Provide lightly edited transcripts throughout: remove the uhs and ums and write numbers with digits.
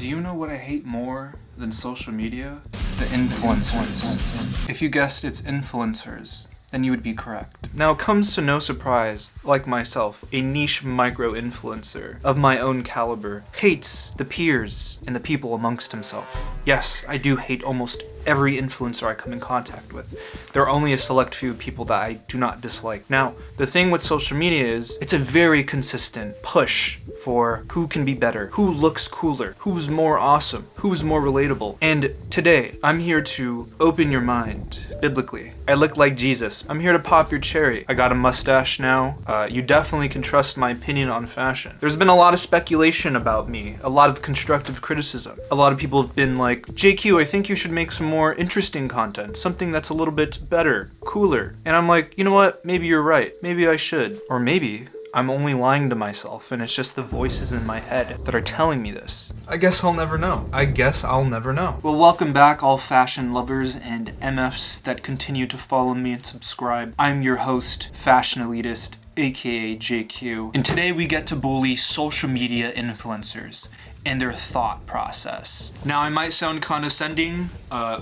Do you know what I hate more than social media? The influencers. If you guessed it's influencers, then you would be correct. Now it comes to no surprise, like myself, a niche micro-influencer of my own caliber hates the peers and the people amongst himself. Yes, I do hate almost every influencer I come in contact with. There are only a select few people that I do not dislike. Now, the thing with social media is, it's a very consistent push for who can be better, who looks cooler, who's more awesome, who's more relatable. And today, I'm here to open your mind, biblically. I look like Jesus. I'm here to pop your cherry. I got a mustache now. You definitely can trust my opinion on fashion. There's been a lot of speculation about me, a lot of constructive criticism. A lot of people have been like, JQ, I think you should make some more interesting content, something that's a little bit better, cooler. And I'm like, you know what? Maybe you're right. Maybe I should. Or maybe I'm only lying to myself and it's just the voices in my head that are telling me this. I guess I'll never know. Well, welcome back all fashion lovers and MFs that continue to follow me and subscribe. I'm your host, Fashion Elitist, aka JQ. And today we get to bully social media influencers and their thought process. Now, I might sound condescending,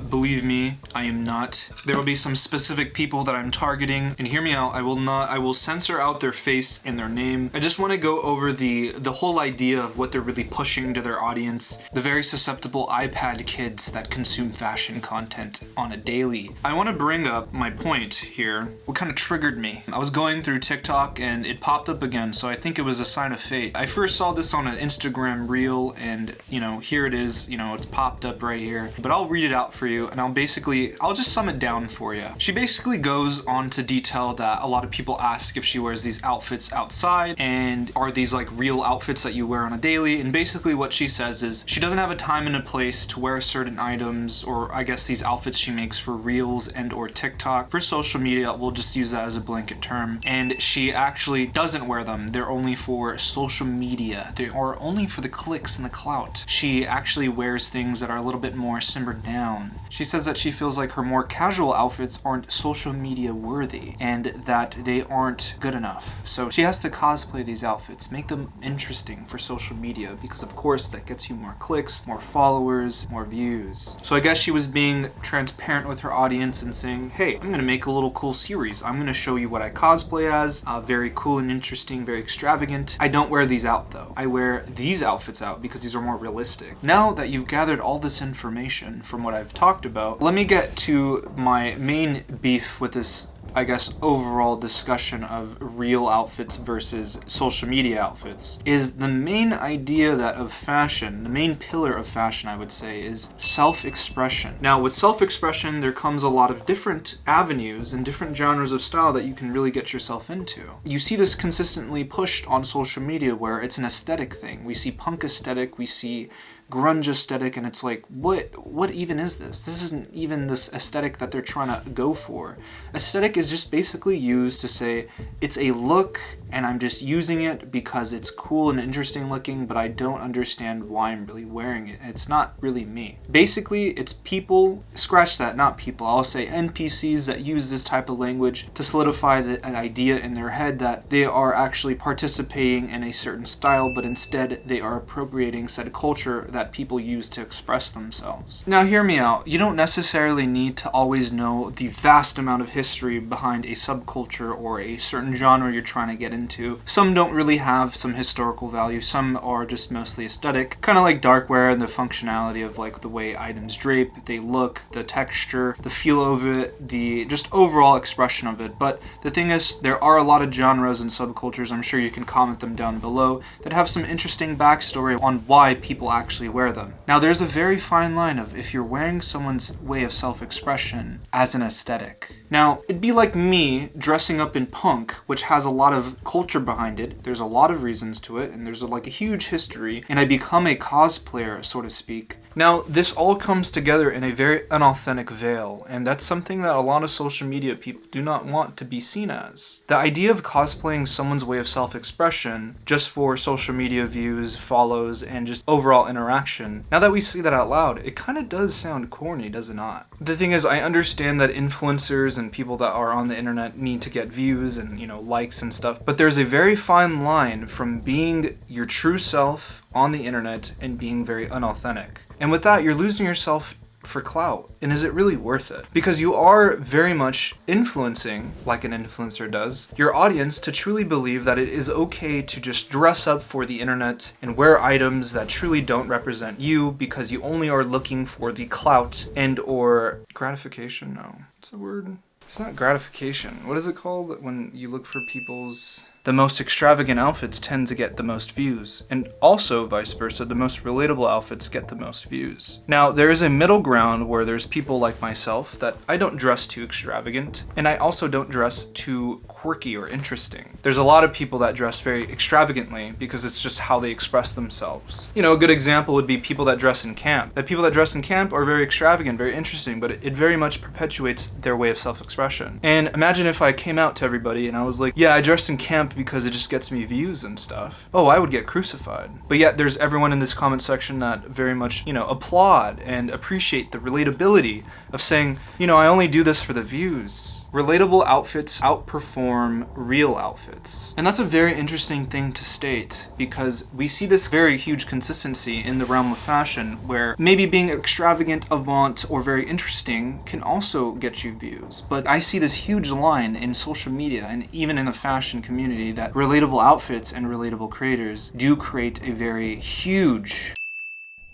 believe me, I am not. There will be some specific people that I'm targeting, and hear me out, I will censor out their face and their name. I just wanna go over the whole idea of what they're really pushing to their audience, the very susceptible iPad kids that consume fashion content on a daily. I wanna bring up my point here, what kind of triggered me. I was going through TikTok and it popped up again, so I think it was a sign of fate. I first saw this on an Instagram reel, and here it is, it's popped up right here, but I'll read it out for you and I'll just sum it down for you. She basically goes on to detail that a lot of people ask if she wears these outfits outside and are these like real outfits that you wear on a daily, and basically what she says is she doesn't have a time and a place to wear certain items, or I guess these outfits she makes for reels and or TikTok. For social media, we'll just use that as a blanket term, and she actually doesn't wear them. They're only for social media. They are only for the clicks and the clout. She actually wears things that are a little bit more simmered down. She says that she feels like her more casual outfits aren't social media worthy and that they aren't good enough. So she has to cosplay these outfits, make them interesting for social media, because of course that gets you more clicks, more followers, more views. So I guess she was being transparent with her audience and saying, hey, I'm gonna make a little cool series. I'm gonna show you what I cosplay as, very cool and interesting, very extravagant. I don't wear these out though. I wear these outfits out because these are more realistic. Now that you've gathered all this information from what I've talked about, let me get to my main beef with this, I guess, overall discussion of real outfits versus social media outfits. Is the main idea that of fashion, the main pillar of fashion, I would say, is self-expression. Now, with self-expression, there comes a lot of different avenues and different genres of style that you can really get yourself into. You see this consistently pushed on social media where it's an aesthetic thing. We see punk aesthetic, we see grunge aesthetic, and it's like, what even is this? This isn't even this aesthetic that they're trying to go for. Aesthetic is just basically used to say it's a look and I'm just using it because it's cool and interesting looking, but I don't understand why I'm really wearing it. It's not really me. Basically, it's people, scratch that, not people, I'll say NPCs that use this type of language to solidify an idea in their head that they are actually participating in a certain style, but instead they are appropriating said culture that people use to express themselves. Now hear me out, you don't necessarily need to always know the vast amount of history behind a subculture or a certain genre you're trying to get into. Some don't really have some historical value, some are just mostly aesthetic, kind of like darkwear and the functionality of like the way items drape, they look, the texture, the feel of it, the just overall expression of it. But the thing is, there are a lot of genres and subcultures, I'm sure you can comment them down below, that have some interesting backstory on why people actually wear them. Now there's a very fine line of if you're wearing someone's way of self-expression as an aesthetic. Now, it'd be like me dressing up in punk, which has a lot of culture behind it, there's a lot of reasons to it, and there's like a huge history, and I become a cosplayer, so to speak. Now, this all comes together in a very unauthentic veil, and that's something that a lot of social media people do not want to be seen as. The idea of cosplaying someone's way of self-expression just for social media views, follows, and just overall interaction, now that we say that out loud, it kind of does sound corny, does it not? The thing is, I understand that influencers and people that are on the internet need to get views and, likes and stuff, but there's a very fine line from being your true self on the internet and being very unauthentic. And with that, you're losing yourself for clout. And is it really worth it? Because you are very much influencing, like an influencer does, your audience to truly believe that it is okay to just dress up for the internet and wear items that truly don't represent you because you only are looking for the clout and or gratification. No, what's the word? It's not gratification. What is it called when you look for people's... The most extravagant outfits tend to get the most views, and also vice versa, the most relatable outfits get the most views. Now, there is a middle ground where there's people like myself that I don't dress too extravagant, and I also don't dress too quirky or interesting. There's a lot of people that dress very extravagantly because it's just how they express themselves. You know, a good example would be people that dress in camp. That people that dress in camp are very extravagant, very interesting, but it very much perpetuates their way of self-expression. And imagine if I came out to everybody and I was like, yeah, I dress in camp because it just gets me views and stuff. Oh, I would get crucified. But yet there's everyone in this comment section that very much, you know, applaud and appreciate the relatability of saying, you know, I only do this for the views. Relatable outfits outperform real outfits. And that's a very interesting thing to state because we see this very huge consistency in the realm of fashion where maybe being extravagant, avant, or very interesting can also get you views. But I see this huge line in social media and even in the fashion community that relatable outfits and relatable creators do create a very huge...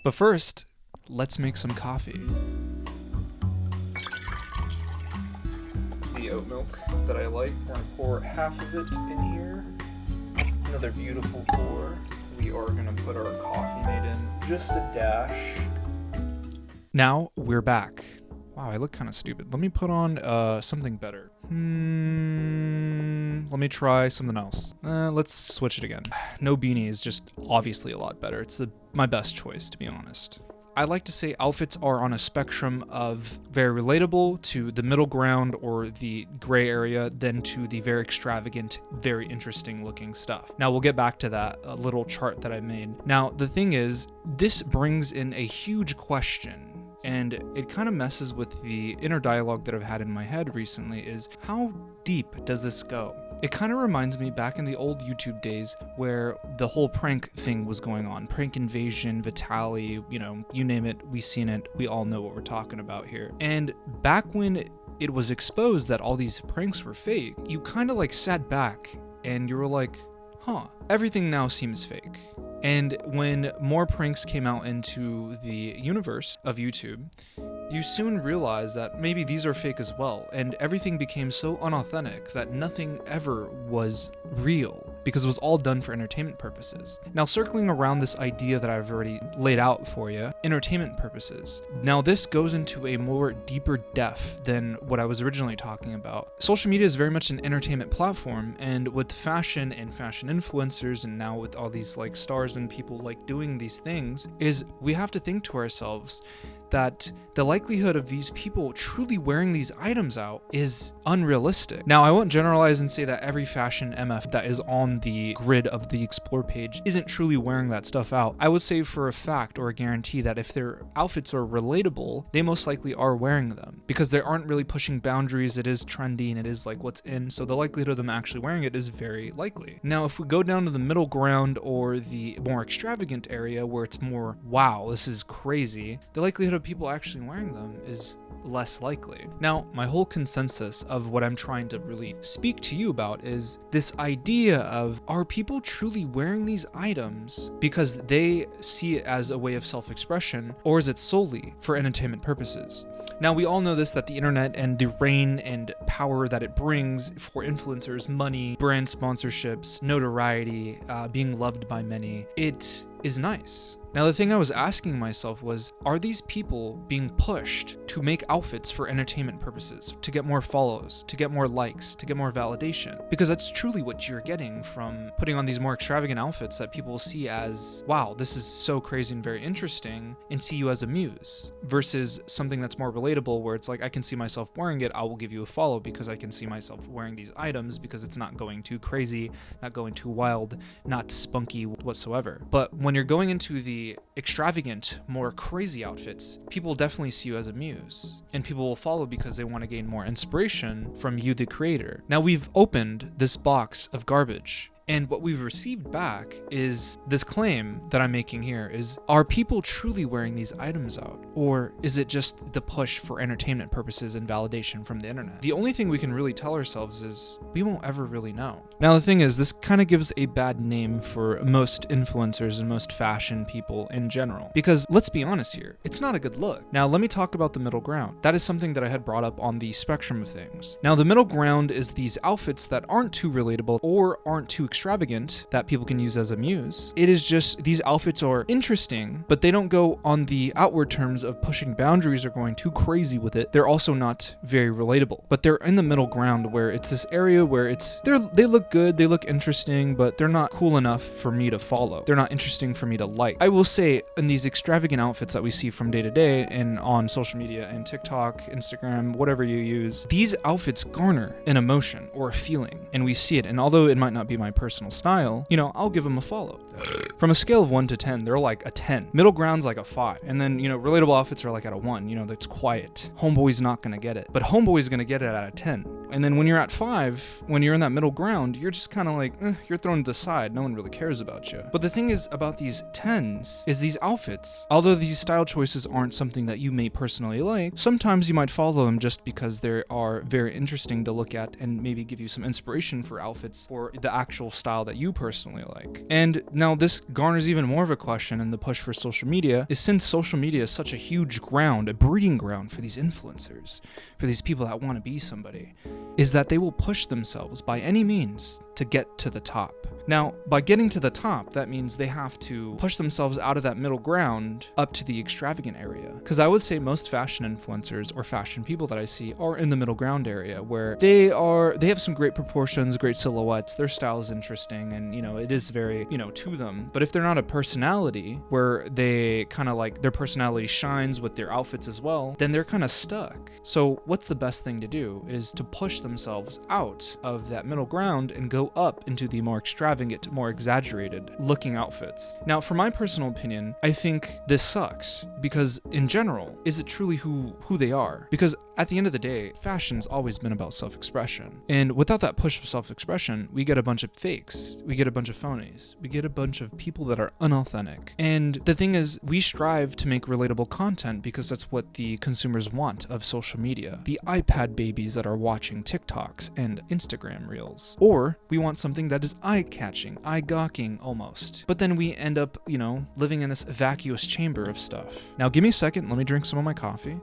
But first, let's make some coffee. The oat milk that I like, I'm gonna pour half of it in here. Another beautiful pour. We are gonna put our coffee mate in just a dash. Now we're back. Wow, I look kind of stupid. Let me put on something better. Let me try something else. Let's switch it again. No beanie is just obviously a lot better. It's my best choice, to be honest. I like to say outfits are on a spectrum of very relatable to the middle ground or the gray area, then to the very extravagant, very interesting looking stuff. Now we'll get back to that little chart that I made. Now the thing is, this brings in a huge question. And it kind of messes with the inner dialogue that I've had in my head recently is, how deep does this go? It kind of reminds me back in the old YouTube days where the whole prank thing was going on. Prank Invasion, Vitaly, you know, you name it, we've seen it, we all know what we're talking about here. And back when it was exposed that all these pranks were fake, you kind of like sat back and you were like, huh, everything now seems fake. And when more pranks came out into the universe of YouTube, you soon realize that maybe these are fake as well, and everything became so unauthentic that nothing ever was real because it was all done for entertainment purposes. Now, circling around this idea that I've already laid out for you, entertainment purposes. Now, this goes into a more deeper depth than what I was originally talking about. Social media is very much an entertainment platform, and with fashion and fashion influencers, and now with all these like stars and people like doing these things, is we have to think to ourselves that the likelihood of these people truly wearing these items out is unrealistic. Now, I won't generalize and say that every fashion MF that is on the grid of the explore page isn't truly wearing that stuff out. I would say for a fact or a guarantee that if their outfits are relatable, they most likely are wearing them because they aren't really pushing boundaries. It is trendy and it is like what's in, so the likelihood of them actually wearing it is very likely. Now, if we go down to the middle ground or the more extravagant area where it's more, wow, this is crazy, the likelihood of people actually wearing them is less likely. Now, my whole consensus of what I'm trying to really speak to you about is this idea of, are people truly wearing these items because they see it as a way of self-expression, or is it solely for entertainment purposes? Now, we all know this, that the internet and the reign and power that it brings for influencers, money, brand sponsorships, notoriety, being loved by many, it is nice. Now, the thing I was asking myself was, are these people being pushed to make outfits for entertainment purposes, to get more follows, to get more likes, to get more validation? Because that's truly what you're getting from putting on these more extravagant outfits that people see as, wow, this is so crazy and very interesting, and see you as a muse, versus something that's more relatable where it's like, I can see myself wearing it, I will give you a follow because I can see myself wearing these items because it's not going too crazy, not going too wild, not spunky whatsoever. But when you're going into the extravagant, more crazy outfits, people definitely see you as a muse, and people will follow because they want to gain more inspiration from you, the creator. Now, we've opened this box of garbage, And what we've received back is this claim that I'm making here is, are people truly wearing these items out? Or is it just the push for entertainment purposes and validation from the internet? The only thing we can really tell ourselves is we won't ever really know. Now, the thing is, this kind of gives a bad name for most influencers and most fashion people in general. Because let's be honest here, it's not a good look. Now, let me talk about the middle ground. That is something that I had brought up on the spectrum of things. Now, the middle ground is these outfits that aren't too relatable or aren't too extravagant that people can use as a muse. It is just these outfits are interesting, but they don't go on the outward terms of pushing boundaries or going too crazy with it. They're also not very relatable, but they're in the middle ground where it's this area where they look good, they look interesting, but they're not cool enough for me to follow. They're not interesting for me to like. I will say, in these extravagant outfits that we see from day to day and on social media and TikTok, Instagram, whatever you use, these outfits garner an emotion or a feeling, and we see it. And although it might not be my personal style, I'll give them a follow. From a scale of 1 to 10, they're like a 10. Middle ground's like a 5. And then, relatable outfits are like at a 1. That's quiet. Homeboy's not gonna get it. But Homeboy's gonna get it at a 10. And then when you're at 5, when you're in that middle ground, you're just kind of like, you're thrown to the side. No one really cares about you. But the thing is about these 10s is these outfits, although these style choices aren't something that you may personally like, sometimes you might follow them just because they are very interesting to look at and maybe give you some inspiration for outfits or the actual style that you personally like. And now this garners even more of a question in the push for social media is, since social media is such a huge ground, a breeding ground for these influencers, for these people that want to be somebody, is that they will push themselves by any means to get to the top. Now, by getting to the top, that means they have to push themselves out of that middle ground up to the extravagant area. Because I would say most fashion influencers or fashion people that I see are in the middle ground area, where they have some great proportions, great silhouettes, their style is interesting, and it is very, to them. But if they're not a personality where they kind of like their personality shines with their outfits as well, then they're kind of stuck. So what's the best thing to do is to push themselves out of that middle ground and go up into the more extravagant, more exaggerated looking outfits. Now, for my personal opinion, I think this sucks because in general, is it truly who they are? Because at the end of the day, fashion's always been about self-expression. And without that push of self-expression, we get a bunch of fakes, we get a bunch of phonies, we get a bunch of people that are unauthentic. And the thing is, we strive to make relatable content because that's what the consumers want of social media. The iPad babies that are watching TikToks and Instagram reels. Or we want something that is eye-catching, eye-gawking almost. But then we end up, living in this vacuous chamber of stuff. Now give me a second, let me drink some of my coffee.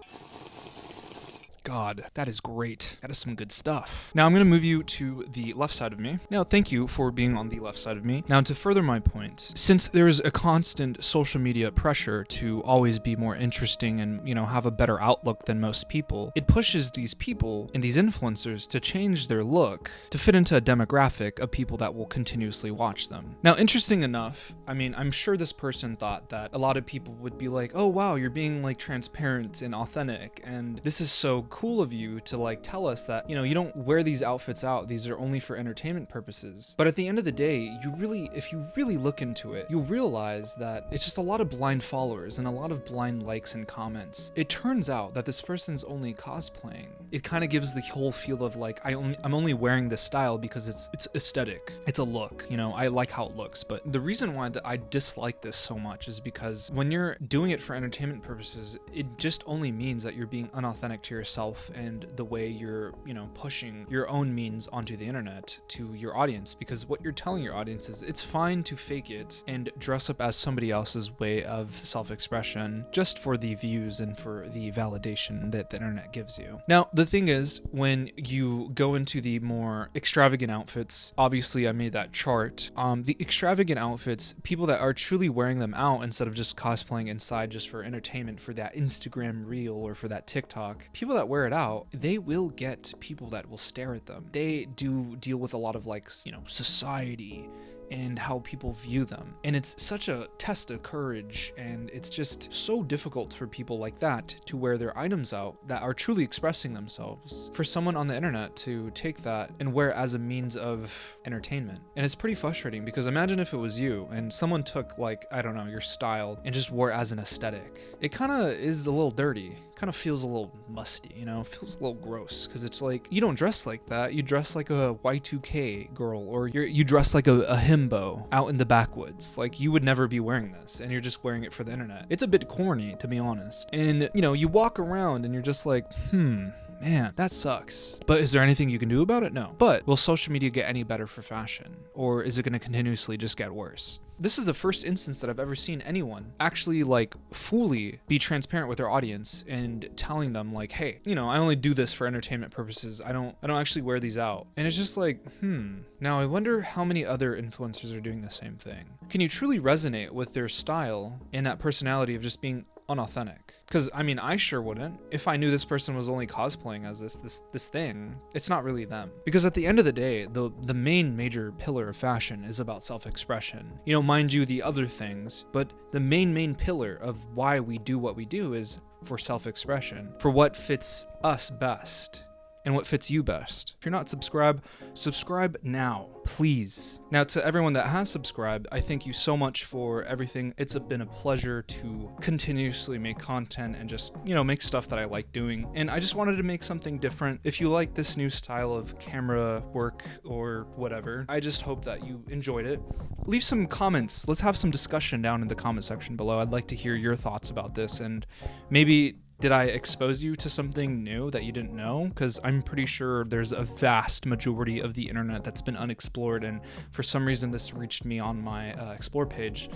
God, that is great. That is some good stuff. Now I'm going to move you to the left side of me. Now, thank you for being on the left side of me. Now, to further my point, since there is a constant social media pressure to always be more interesting and, have a better outlook than most people, it pushes these people and these influencers to change their look to fit into a demographic of people that will continuously watch them. Now, interesting enough, I'm sure this person thought that a lot of people would be like, oh wow, you're being like transparent and authentic, and this is so cool of you to like tell us that, you don't wear these outfits out, these are only for entertainment purposes. But at the end of the day, if you really look into it, you'll realize that it's just a lot of blind followers and a lot of blind likes and comments. It turns out that this person's only cosplaying. It kind of gives the whole feel of like, I'm only wearing this style because it's aesthetic. It's a look, I like how it looks. But the reason why that I dislike this so much is because when you're doing it for entertainment purposes, it just only means that you're being unauthentic to yourself and the way you're, pushing your own means onto the internet to your audience. Because what you're telling your audience is it's fine to fake it and dress up as somebody else's way of self-expression just for the views and for the validation that the internet gives you. Now, the thing is, when you go into the more extravagant outfits, obviously I made that chart. The extravagant outfits, people that are truly wearing them out instead of just cosplaying inside just for entertainment, for that Instagram reel or for that TikTok, people that wear it out, they will get people that will stare at them. They do deal with a lot of like, society and how people view them. And it's such a test of courage, and it's just so difficult for people like that to wear their items out that are truly expressing themselves, for someone on the internet to take that and wear it as a means of entertainment. And it's pretty frustrating, because imagine if it was you and someone took, like, I don't know, your style and just wore it as an aesthetic. It kind of is a little dirty, kind of feels a little musty, you know, it feels a little gross, because it's like, you don't dress like that, you dress like a Y2K girl, or you dress like a himbo out in the backwoods. Like, you would never be wearing this, and you're just wearing it for the internet. It's a bit corny, to be honest. And, you know, you walk around and you're just like, man, that sucks. But is there anything you can do about it? No. But will social media get any better for fashion? Or is it going to continuously just get worse? This is the first instance that I've ever seen anyone actually, like, fully be transparent with their audience and telling them, like, hey, you know, I only do this for entertainment purposes. I don't actually wear these out. And it's just like, now I wonder how many other influencers are doing the same thing. Can you truly resonate with their style and that personality of just being unauthentic? Because, I mean, I sure wouldn't. If I knew this person was only cosplaying as this thing, it's not really them. Because at the end of the day, the main major pillar of fashion is about self-expression. You know, mind you, the other things, but the main pillar of why we do what we do is for self-expression, for what fits us best and what fits you best. If you're not subscribed, subscribe now, please. Now, to everyone that has subscribed, I thank you so much for everything. It's been a pleasure to continuously make content and just, you know, make stuff that I like doing. And I just wanted to make something different. If you like this new style of camera work or whatever, I just hope that you enjoyed it. Leave some comments. Let's have some discussion down in the comment section below. I'd like to hear your thoughts about this, and maybe did I expose you to something new that you didn't know? Because I'm pretty sure there's a vast majority of the internet that's been unexplored, and for some reason this reached me on my explore page,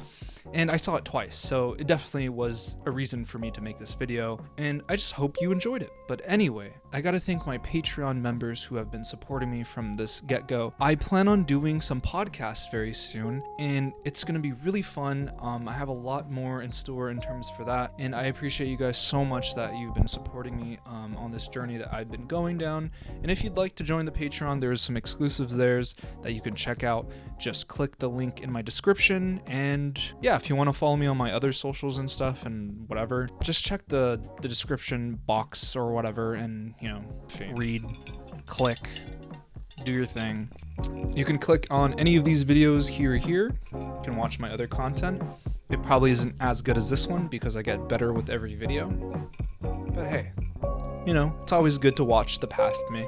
and I saw it twice, so it definitely was a reason for me to make this video, and I just hope you enjoyed it. But anyway, I gotta thank my Patreon members who have been supporting me from this get-go. I plan on doing some podcasts very soon, and it's gonna be really fun. I have a lot more in store in terms for that, and I appreciate you guys so much that you've been supporting me on this journey that I've been going down. And if you'd like to join the Patreon, there's some exclusives there that you can check out. Just click the link in my description, and yeah, if you want to follow me on my other socials and stuff and whatever, just check the description box or whatever, and, you know, read, click, do your thing. You can click on any of these videos here. You can watch my other content. It probably isn't as good as this one because I get better with every video. But hey, you know, it's always good to watch the past me.